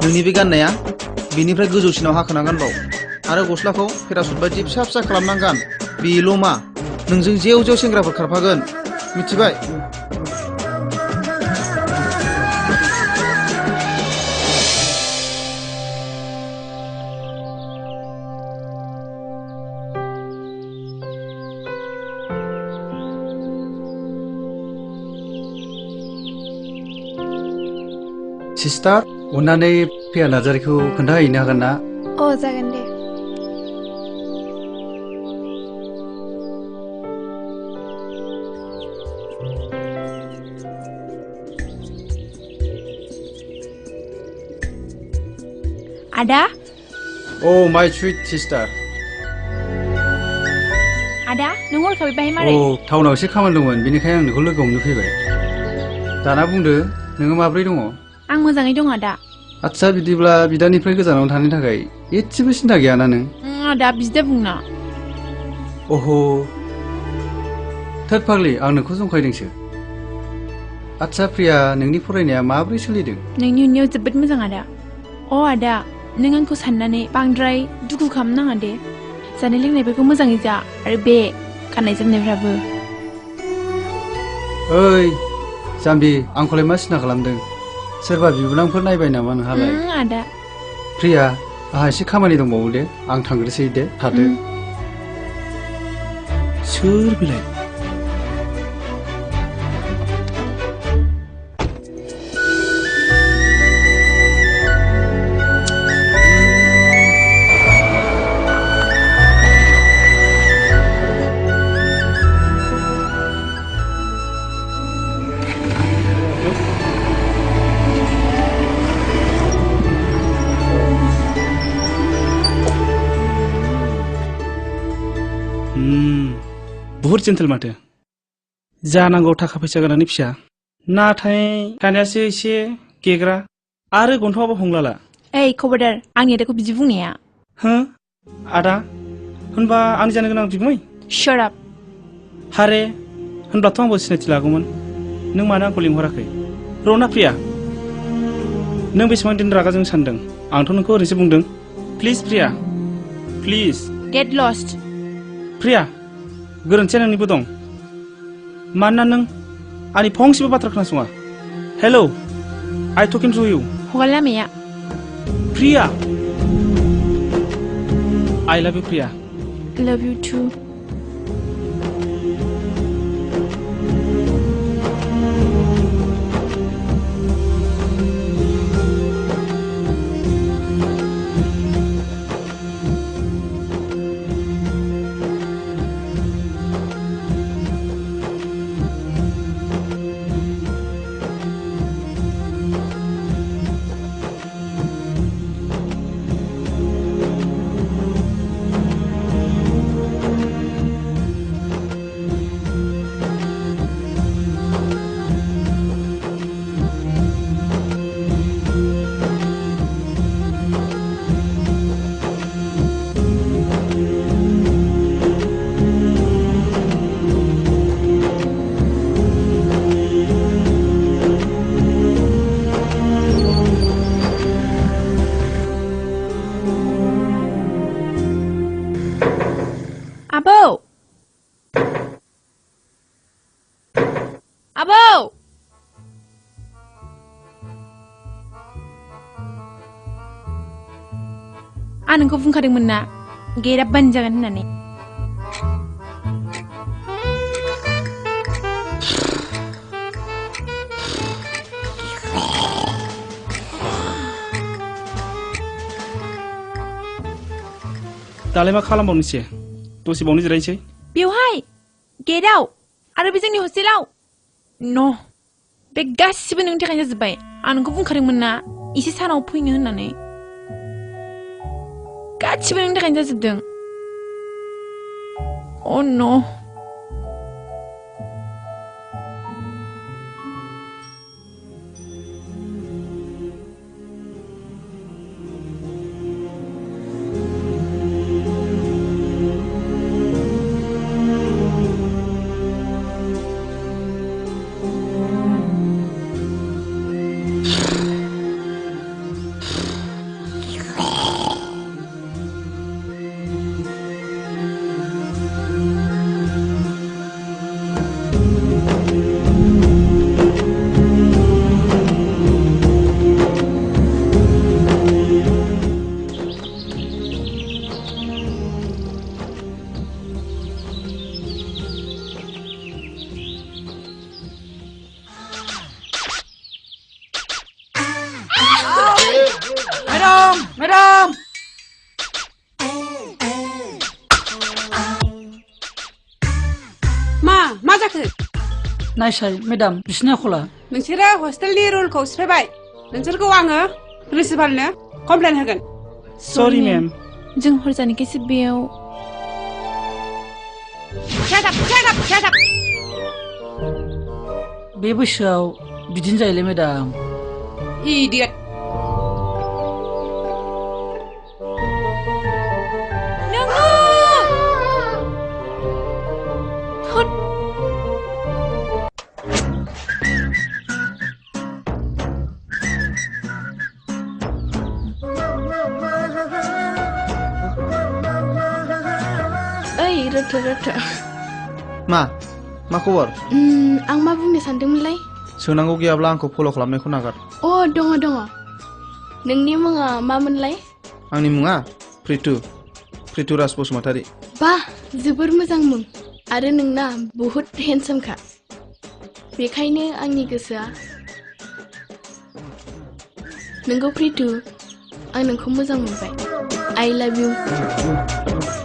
नोंनि बे गाननाया बिनिफ्राय गोजौसिनाव हाखोना गानबाव आरो गस्लाखौ पेरासुट बायदि फिसा फिसा खालामनानै गान बेल' मा नोंजों जेव जेव सेंग्राफोर खारफागोन मिथिबाय सिस्टार अन्नानै प्रिया नार्जारिखौ खोन्थाहैनो हागोन ना? अ जागोन दे आदा Oh my sweet sister आदा नों हरखाबै बाहाय मारै टाउनाव एसे खामानि दंमोन बेनिखायनो आं नोंखौ लोगो हमनो फैबाय दाना बुंदो नोङो माब्रै दङ आं मोजाङै दं आदा आच्छा बिदिब्ला बिदानिफ्राय गोजानाव थानो थाखाय एसेबो सिन्था गैयाना नों आदा बिदा बुंना अह थोद फाग्लि आं नोंखौ जंखायदोंसो आच्छा प्रिया नोंनि फरायनाया माब्रै सोलिदों नोंनि उननियाव जोबोद मोजां आदा अ आदा नों आंखौ साननानै बांद्राय दुखु खालामनाङा दे जानाय लोंनायफोरखौ मोजाङै जा आरो बे गाननाय जोमनायफ्राबो ओइ जाम्बि आंखौलाय मा सिन्था खालामदों सोरबा बिबोनांफोर नायबाय नामा नोंहालाय आदा प्रिया आंहा एसे खामानि दंबावो दे आं थांग्रोसै दे थादो सोर बिलाय बहुत जेन्टेल माथो जानांगौ थाखा फैसा गोनांनि फिसा नाथाय गानायासो एसे गेग्रा आरो गन्थंआबो हंलाला ओइ खबरदार आंनि आदाखौ बिदि बुंनाया हो आदा होनबा आंनि जानो गोनां बिगुमै Shut up हारे होनब्लाथ' आंबो सिनायथि लागौमोन नों मानो आंखौ लिंहराखै रना प्रिया नों बेसेबां दिन रागाजों सानदों आंथ' नोंखौ ओरैनोसो बुंदों please Priya please Get lost Priya गोरोन्थिया नोंनिबो दं मानोना नों आंनि फंसेबो बाथ्रा खोनासङा hello I talking to you हगार लामाया Priya I love you Priya Love you too Abo Abo आं नोंखौ बुंखादोंमोन ना गेटआ बन्द जागोन होननानै दालाय मा खालामबावनोसै दसे बावनो जिरायनोसै बेवहाय गेटआव आरो बे जोंनि हस्टेलाव न' बे गासिबो नोंनि थाखायनो जाजोब्बाय आं नोंखौ बुंखादोंमोन ना एसे सानाव फैनो होननानै गासिबो नोंनि थाखायनो जाजोबदों अ न' मेडाम मा जाखो नायसाय मेडाम बिसिना खला नोंसोरो हस्टेलनि रुलखौ सिफायबाय नोंसोरखौ आङो प्रिन्सिपालनो कमप्लेन होगोन सरि मेम जों हर जानायखायसो बेयाव Shut up! बे बैसोआव बिदिनो जायोलै मेडाम Idiot! ओइ रोथो मा खबर आं मा बुंनो सानदोंमोनलाय सोंनांगौ गैयाब्ला आंखौ फल' खालामनायखौ नागार अ दङ नोंनि मुङा मामोनलाय आंनि मुङा प्रितु राज बसुमतारी बा जोबोर मोजां मुं आरो नोंना बहुत हेन्डसामखा बेखायनो आंनि गोसोआ नोंगौ प्रितु आं नोंखौ मोजां मोनबाय I love you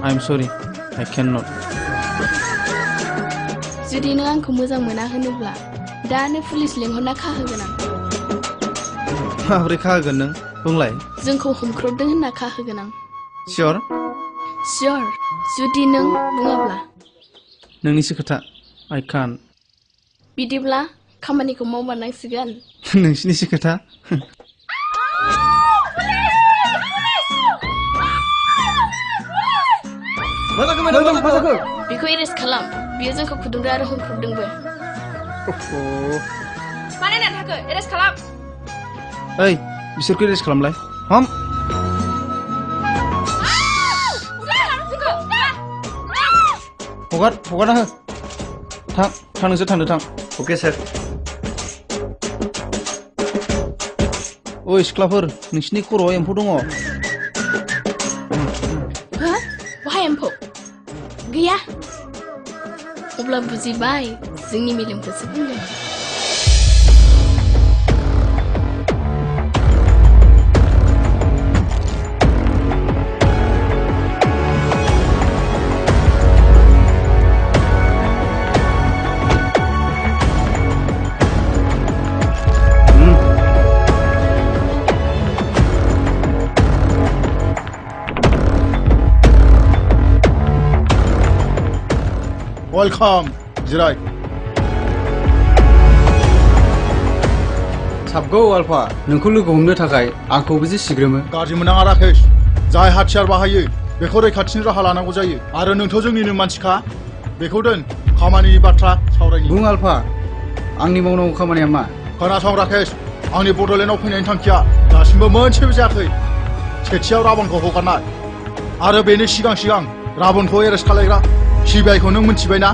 I'm sorry I cannot जुदि नों आंखौ मोजां मोना होनोब्ला दानो पुलिस लेंहरना खाहोगोन आं माबोरै खाहोगोन नों बुंलाय जोंखौ हमख्रबदों होनना खाहोगोन आं सियर जुदि नों बुङाब्ला नोंनिसो खोथा I can't बिदिब्ला खामानिखौ मावमारनांसिगोन नोंसिनिसो खोथा बेखौ एरेस्ट खालाम बियो जोंखौ खुदुमदों आरो हमख्रबदोंबो माने ना थाखो एरेस्ट खालाम ओइ बिसोरखौ एरेस्ट खालामलाय हम हगारना हो थां नोंसोर थांदो थां अके सार ओइ सिख्लाफोर नोंसिनि खर'आव एम्फौ दङ बहाय एम्फौ गैया अब्ला बुजिबाय जोंनि मेलेमखौसो बुंदों Welcome, जिराय साबगौ आल्फा नोंखौ लोगो हमनो थाखाय आंखौबो जे सिग्रोमो गाज्रि मोननाङा राकेश जाय हाथियार बाहायो बेखौ रैखाथिनि राहा लानांगौ जायो आरो नोंथ' जोंनिनो मानसिखा बेखौ दोन खामानिनि बाथ्रा सावरायनि बुं आल्फा आंनि मावनांगौ खामानिया मा खोनासं राकेश आंनि बड'लेण्डआव फैनायनि थांखिया दासिमबो मोनसेबो जायाखै सेथियाव राबनखौ हगारनाय आरो बेनि सिगां राबनखौ एरेस्ट खालायग्रा सिबिआइखौ नों मिथिबाय ना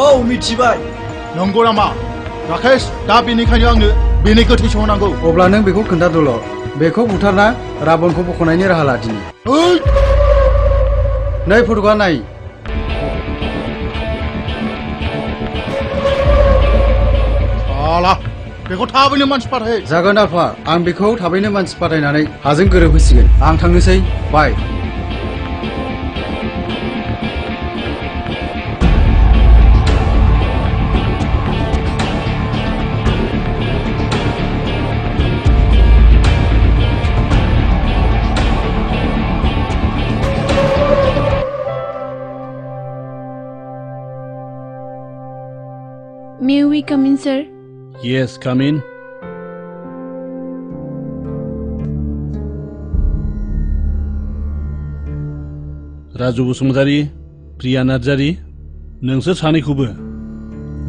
औ मिथिबाय नंगौ नामा राकेश दा बेनिखायनो आंनो बेनि गोथैसो होनांगौ अब्ला नों बेखौ खोन्थादोल' बेखौ बुथारना राबनखौ बख'नायनि राहा लादिनि नै फट'आ नाय बेखौ थाबैनो मानसि पाठाय जागोन आल्फा आं बेखौ थाबैनो मानसि पाठायनानै हाजों गोरोबहोसिगोन आं थांनोसै बाय May we come in, sir? Yes, come in. Raju Basumatary, प्रिया नार्जारी, नोंसोर सानैखौबो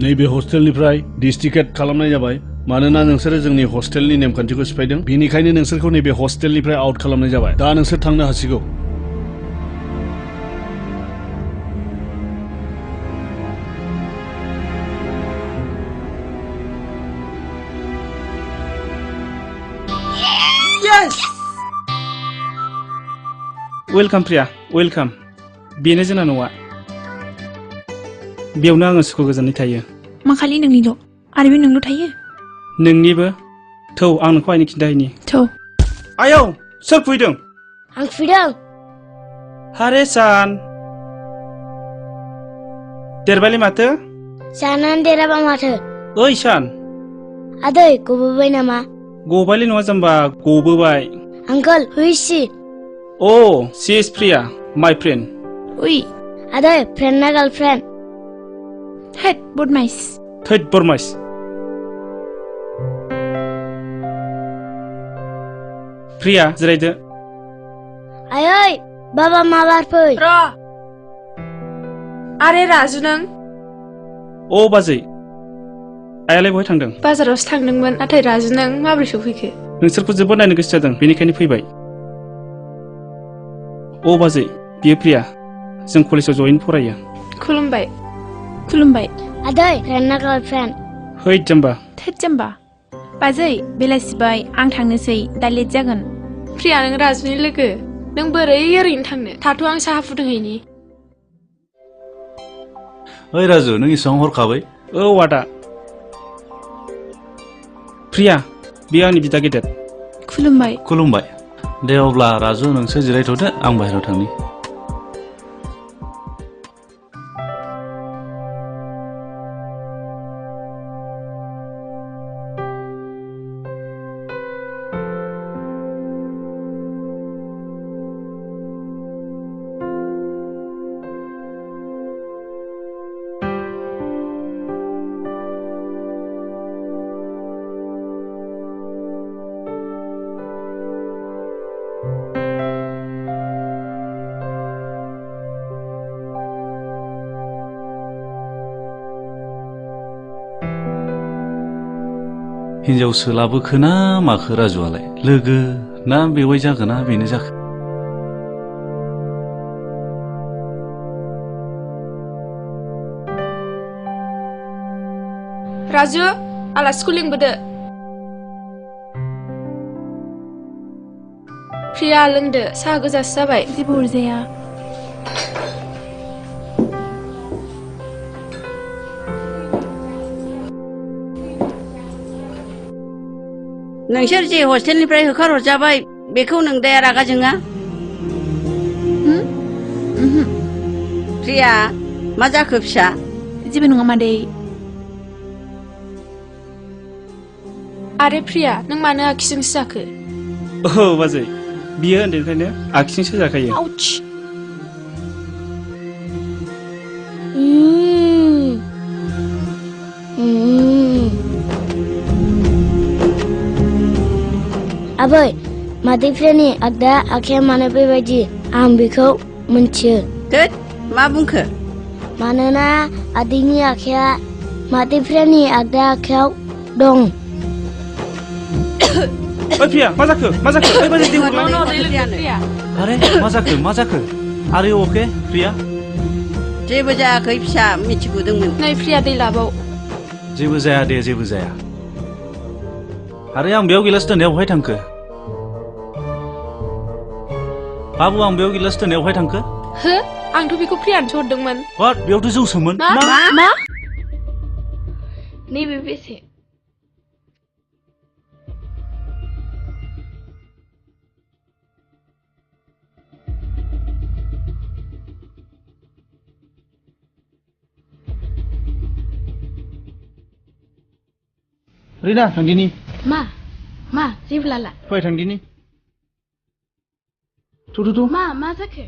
नैबे हस्टेलनिफ्राय डिस्ट्रिकेट खालामनाय जाबाय मानोना नोंसोरो जोंनि हस्टेलनि नेमखान्थिखौ सिफायदों बेनिखायनो नोंसोरखौ नैबे हस्टेलनिफ्राय आउट खालामनाय जाबाय दा नोंसोर थांनो हासिगौ वेलकाम प्रिया वेलकाम बेनो जोंना न'आ बेयावनो आङो सुखु गोजोनै थायो मा खालि नोंनिल' आरो बे नोंल' थायो नोंनिबो थौ आं नोंखौ आइनो खिन्थाहैनि थौ आयौ सोर फैदों आं फैदों हारे सान देरबायलै माथो जानानै देराबा माथो ओइ सान आदै गबोबाय नामा गबायलै नङा जाम्बा गबोबाय आंकोल हुइसि अ सी इज प्रिया माय फ्रेन्ड उई आदै फ्रेन्ड ना गार्लफ्रेन्ड हेड बदमाइस थैद बरमाइस प्रिया जिरायदो आयै बाबा माबार फै र' आरे राजु नों अ बाजै आयालाय बहाय थांदों बाजारावसो थांदोंमोन नाथाय राजु नों माबोरै सफैखो नोंसोरखौ जोबोद नायनो गोसो जादों बेनिखायनो फैबाय अ बाजै बियो प्रिया जों कलेजाव जयैनो फरायो खुलुमबाय खुलुमबाय आदै फ्रेन्ड ना गार्लफ्रेन्ड हैद जाम्बा थोद जाम्बा बाजै बेलासिबाय आं थांनोसै दा लेट जागोन प्रिया नों राजुनि लोगो नों बोरै ओरैनो थांनो थाथ' आं साहा फुदुंहैनि ओइ राजु नों इसेबां हरखाबै औ आदा प्रिया बियो आंनि बिदा गेदेर खुलुमबाय खुलुमबाय दे अब्ला राजु नोंसोर जिरायथ'दो आं बाहेरायाव थांनि हिन्जावसो लाबोखोना माखो राजुआलाय लोगो ना बेवाइ जागोना बेनो जाखो राजु आलासिखौ लिंबोदो प्रिया लोंदो साहा गोजासो जाबाय जेबो अरजाया नोंसोर जे हस्टेलनिफ्राय होखारहरजाबाय बेखौ नों दाया रागा जोङा प्रिया मा जाखो फिसा जेबो नङा मादै आरे प्रिया नों मानो आखिजोंसो जाखो औ बाजै बियो उन्दैनिफ्रायनो आखिजोंसो जाखायो आउच आबै मादै फ्रेन्डनि आगदा आखाया मानो बेबायदि आं बेखौ मोनथियो थोद मा बुंखो मानोना आदैनि आखाया मादै फ्रेन्डनि आगदा आखायाव दं ओइ प्रिया मा जाखो ओइ बाजै दै हरलाय अरे मा जाखो आरे अके प्रिया जेबो जायाखै फिसा मिथिगौदोंमोन नै प्रिया दै लाबाव जेबो जाया दे जेबो जाया आरे आं बेयाव गिलास दोननायाव बहाय थांखो बाबु आं बेयाव गिलास दोननायाव बहाय थांखो हो आंथ' बेखौ प्रियानोसो हरदोंमोन वाट बेयावथ' जौसोमोन मा नैबे बेसे रिना थांदिनि मा जेबो लाला फै थांदिनि मा जाखो